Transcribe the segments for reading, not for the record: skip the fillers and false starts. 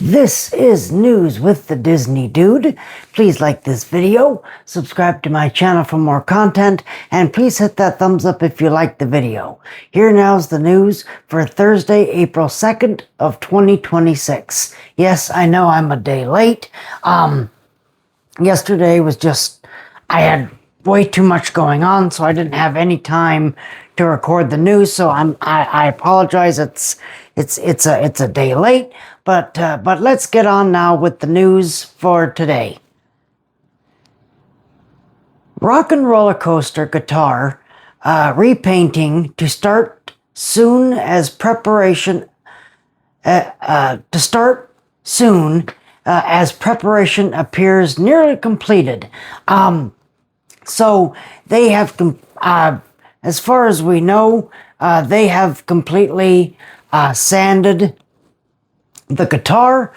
This is News with the Disney Dude. Please like this video, subscribe to my channel for more content, and please hit that thumbs up if you like the video. Here now's the news for Thursday, April 2nd of 2026. Yes, I know I'm a day late. Yesterday was just, I had way too much going on, so I didn't have any time to record the news. So I apologize. It's a day late, but let's get on now with the news for today. Rock and Rollercoaster guitar repainting to start soon as preparation as preparation appears nearly completed. So they have, as far as we know, they have completely sanded the guitar.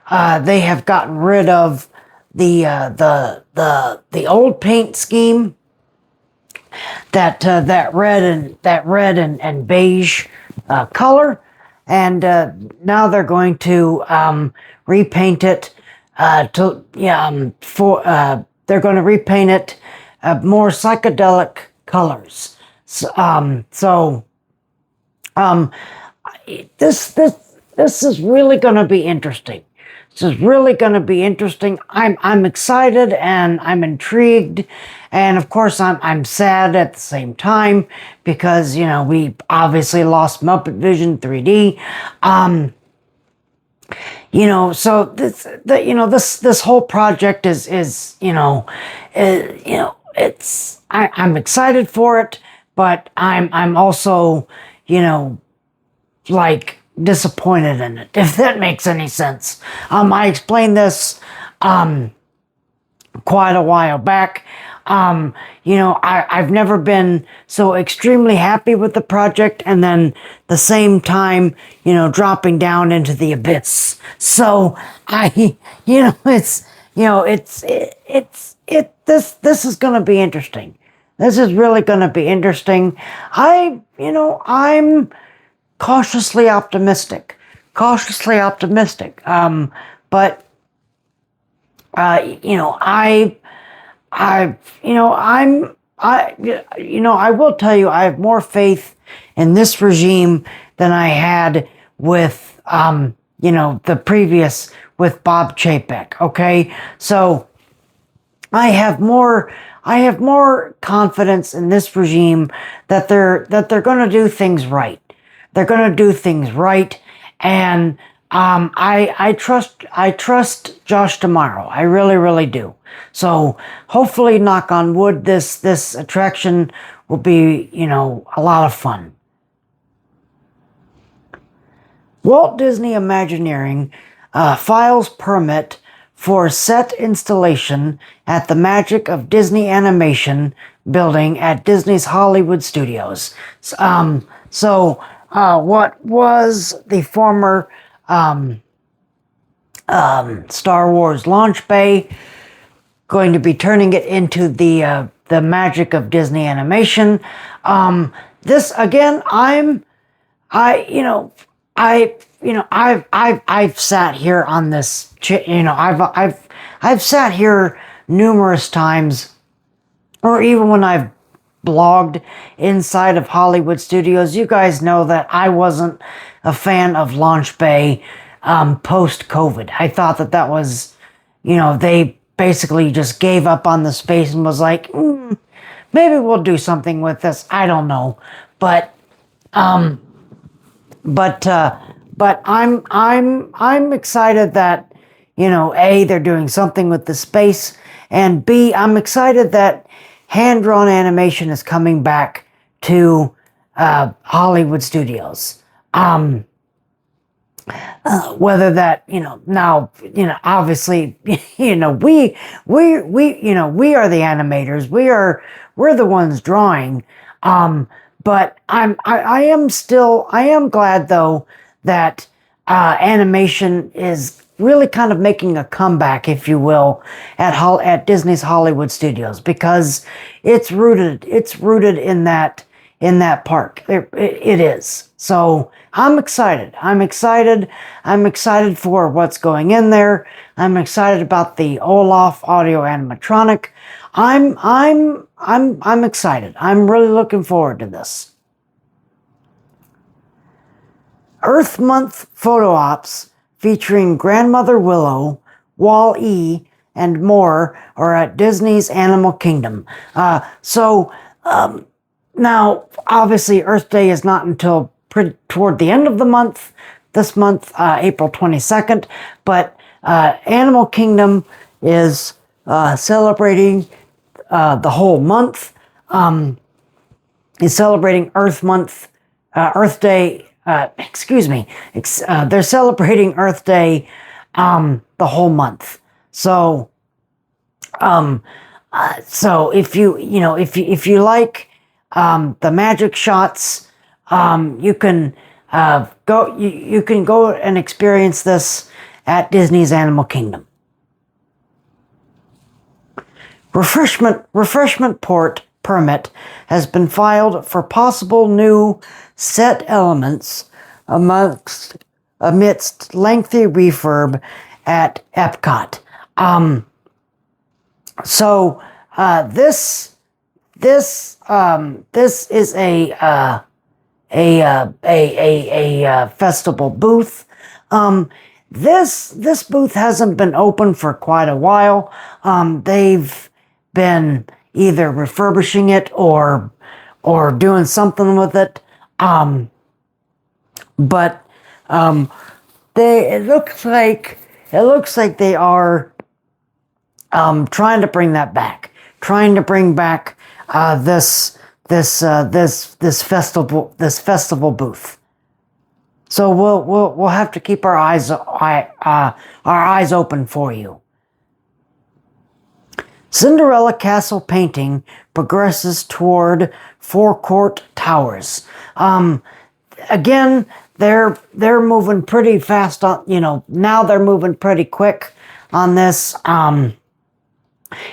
They have gotten rid of the old paint scheme, that red and beige color, and now they're going to repaint it they're going to repaint it more psychedelic colors. This is really going to be interesting. This is really going to be interesting. I'm excited and I'm intrigued, and of course I'm sad at the same time because we obviously lost Muppet Vision 3D. So this whole project I'm excited for it, but I'm also disappointed in it, if that makes any sense. I explained this quite a while back. I've never been so extremely happy with the project and then the same time, dropping down into the abyss. So this is going to be interesting. This is really going to be interesting. I'm cautiously optimistic. But I will tell you, I have more faith in this regime than I had with, the previous, with Bob Chapek. Okay. So I have more confidence in this regime that they're going to do things right. They're going to do things right. And, I trust Josh tomorrow. I really, really do. So hopefully, knock on wood, this attraction will be, a lot of fun. Walt Disney Imagineering files permit for set installation at the Magic of Disney Animation building at Disney's Hollywood Studios. What was the former Star Wars launch bay, going to be turning it into the Magic of Disney Animation. This again, I've sat here on this, I've sat here numerous times, or even when I've blogged inside of Hollywood Studios. You guys know that I wasn't a fan of Launch Bay post-COVID. I thought that was, they basically just gave up on the space and was like, maybe we'll do something with this. I don't know, but I'm excited that A, they're doing something with the space, and B, I'm excited that hand-drawn animation is coming back to Hollywood Studios. Whether that, now, obviously, we are the animators. We're the ones drawing. But I am glad though that animation is really kind of making a comeback, if you will, at Disney's Hollywood Studios, because it's rooted in that park. It is. So I'm excited. I'm excited. I'm excited for what's going in there. I'm excited about the Olaf audio animatronic. I'm excited. I'm really looking forward to this. Earth Month photo ops featuring Grandmother Willow, Wall-E, and more are at Disney's Animal Kingdom. Now, obviously, Earth Day is not until toward the end of the month, this month, April 22nd, but Animal Kingdom is celebrating the whole month, is celebrating Earth Month, Earth Day, they're celebrating Earth Day the whole month. So if you like the magic shots, you can go and experience this at Disney's Animal Kingdom. Refreshment port permit has been filed for possible new set elements amidst lengthy refurb at Epcot. This is a festival booth. This booth hasn't been open for quite a while. They've been either refurbishing it or doing something with it. It looks like they are trying to bring that back. Trying to bring back this festival booth. So we'll have to keep our eyes open for you. Cinderella Castle painting progresses toward forecourt towers. Again, they're moving pretty fast on. Now they're moving pretty quick on this.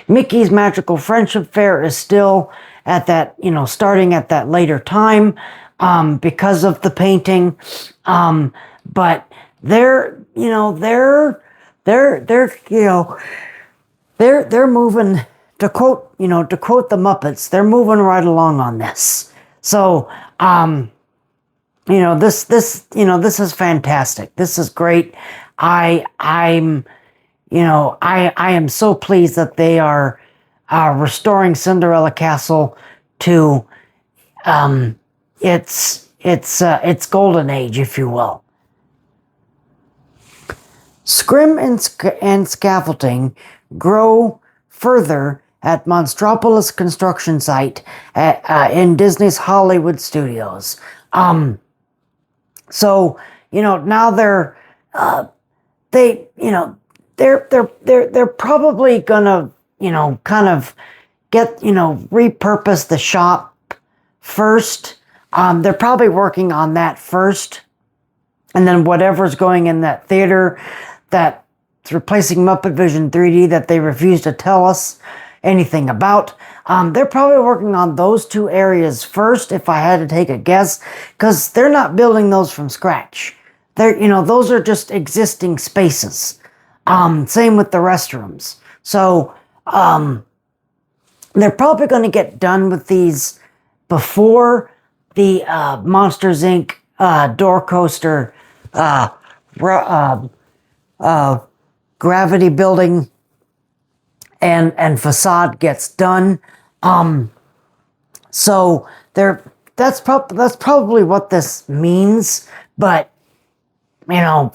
Mickey's Magical Friendship Fair is still at that, starting at that later time, because of the painting. But they're moving, to quote the Muppets, they're moving right along on this. So, this is fantastic. This is great. I am so pleased that they are restoring Cinderella Castle to its golden age, if you will. Scrim and scaffolding grow further at Monstropolis construction site in Disney's Hollywood Studios. So now they're probably gonna kind of repurpose the shop first. They're probably working on that first, and then whatever's going in that theater that's replacing Muppet Vision 3D that they refuse to tell us anything about. They're probably working on those two areas first, if I had to take a guess, because they're not building those from scratch. Those are just existing spaces. Same with the restrooms. So, they're probably going to get done with these before the Monsters Inc. Door coaster gravity building and facade gets done. So that's probably what this means, but I'm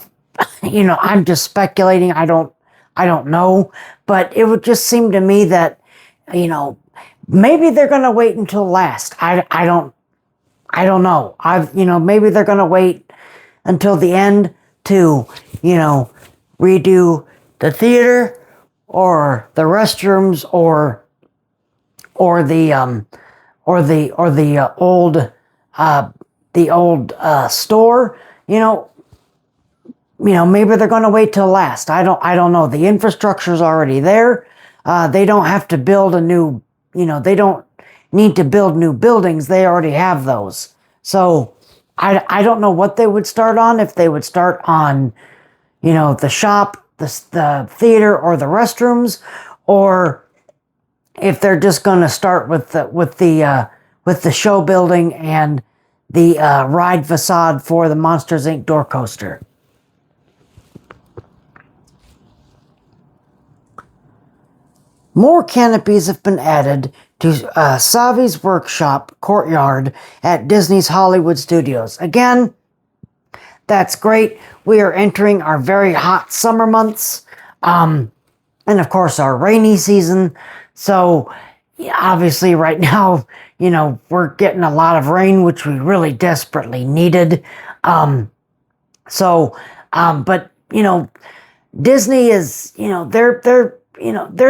just speculating. I don't know, but it would just seem to me that maybe they're going to wait until last. I don't know. Maybe they're going to wait until the end to redo the theater or the restrooms or the old store. Maybe they're going to wait till last. I don't know. The infrastructure's already there. They don't have to build a new, they don't need to build new buildings. They already have those. So, I don't know what they would start on, if they would start on, the shop, the theater, or the restrooms, or if they're just going to start with the show building and the ride facade for the Monsters Inc. door coaster. More canopies have been added to Savi's workshop courtyard at Disney's Hollywood Studios. Again, that's great. We are entering our very hot summer months, and of course our rainy season. So obviously right now, we're getting a lot of rain, which we really desperately needed. But Disney is, they're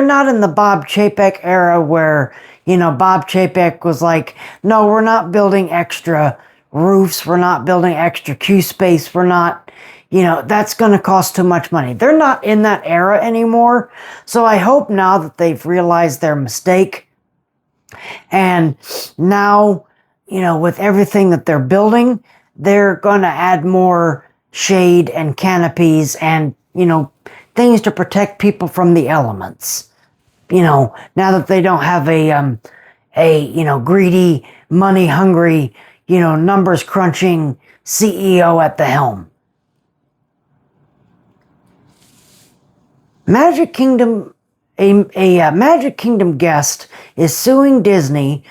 not in the Bob Chapek era where, Bob Chapek was like, no, we're not building extra roofs. We're not building extra queue space. We're not, that's going to cost too much money. They're not in that era anymore. So I hope now that they've realized their mistake, and now, with everything that they're building, they're going to add more shade and canopies and, things to protect people from the elements. Now that they don't have a greedy, money hungry, numbers crunching CEO at the helm. Magic Kingdom, a Magic Kingdom guest is suing Disney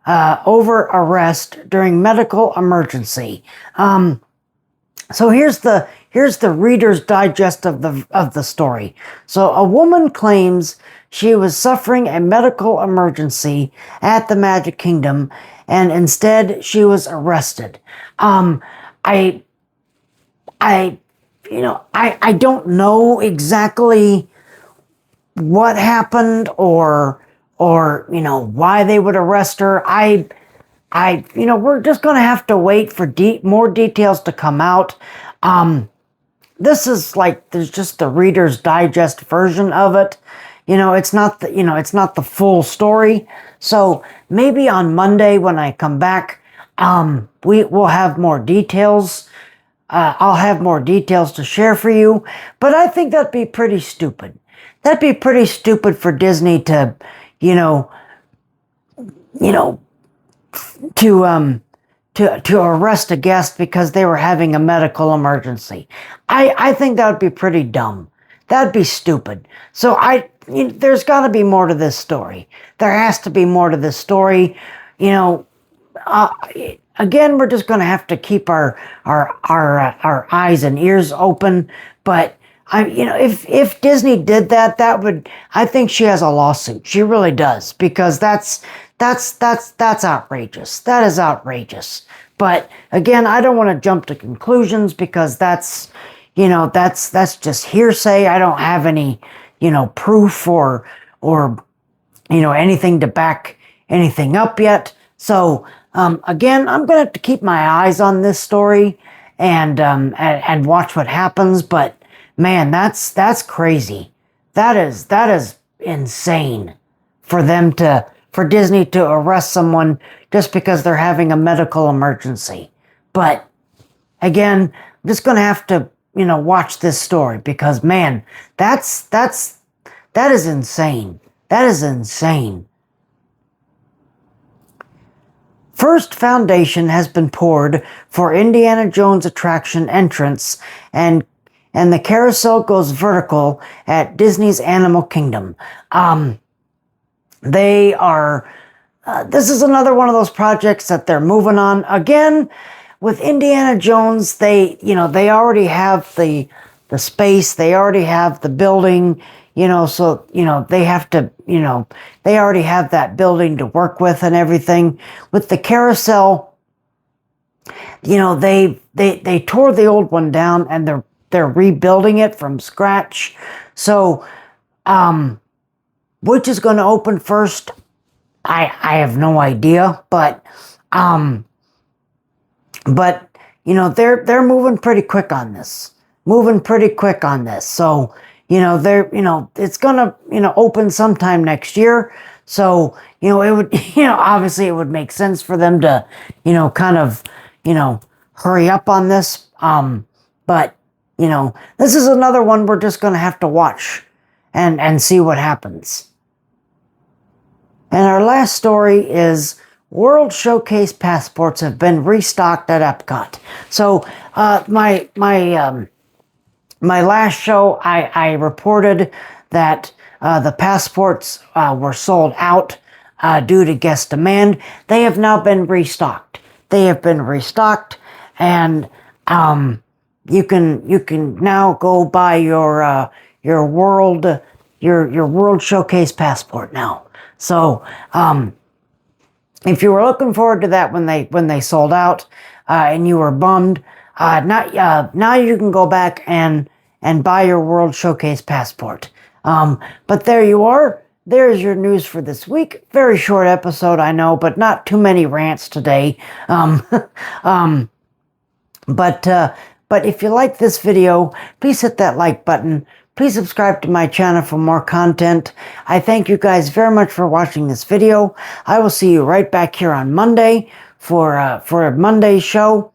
over arrest during medical emergency. So here's the Reader's Digest of the story. So a woman claims she was suffering a medical emergency at the Magic Kingdom, and instead she was arrested. I don't know exactly what happened or why they would arrest her. We're just going to have to wait for more details to come out. This is like, there's just the Reader's Digest version of it. It's not the full story. So maybe on Monday when I come back, we will have more details. I'll have more details to share for you, but I think that'd be pretty stupid. That'd be pretty stupid for Disney to, to arrest a guest because they were having a medical emergency. I think that would be pretty dumb. That'd be stupid. So there's got to be more to this story. There has to be more to this story. Again, we're just going to have to keep our eyes and ears open. But if Disney did that, I think she has a lawsuit. She really does, because that's outrageous. That is outrageous. But again, I don't want to jump to conclusions, because that's just hearsay. I don't have any, proof or anything to back anything up yet. So, again, I'm going to have to keep my eyes on this story and watch what happens. But man, that's crazy. That is insane for Disney to arrest someone just because they're having a medical emergency. But again, I'm just going to have to, watch this story, because man, that is insane. That is insane. First foundation has been poured for Indiana Jones attraction entrance, and the carousel goes vertical at Disney's Animal Kingdom. They are, this is another one of those projects that they're moving on. Again, with Indiana Jones, they already have the space, they already have the building, so, they have to, they already have that building to work with and everything. With the carousel, they tore the old one down, and they're rebuilding it from scratch. So, which is going to open first? I have no idea, but they're moving pretty quick on this. So, it's gonna, open sometime next year. So, it would, obviously it would make sense for them to, kind of, hurry up on this. But, you know, this is another one we're just going to have to watch and see what happens. And our last story is World Showcase passports have been restocked at Epcot. So, my last show, I reported that the passports were sold out due to guest demand. They have now been restocked. They have been restocked, and you can now go buy your World Showcase passport now. So if you were looking forward to that when they sold out and you were bummed, now you can go back and buy your World Showcase passport. But there you are. There's your news for this week. Very short episode, I know, but not too many rants today. But if you like this video, please hit that like button. Please subscribe to my channel for more content. I thank you guys very much for watching this video. I will see you right back here on Monday for a Monday show.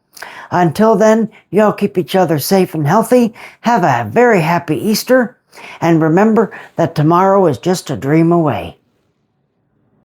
Until then, you all keep each other safe and healthy. Have a very happy Easter. And remember that tomorrow is just a dream away.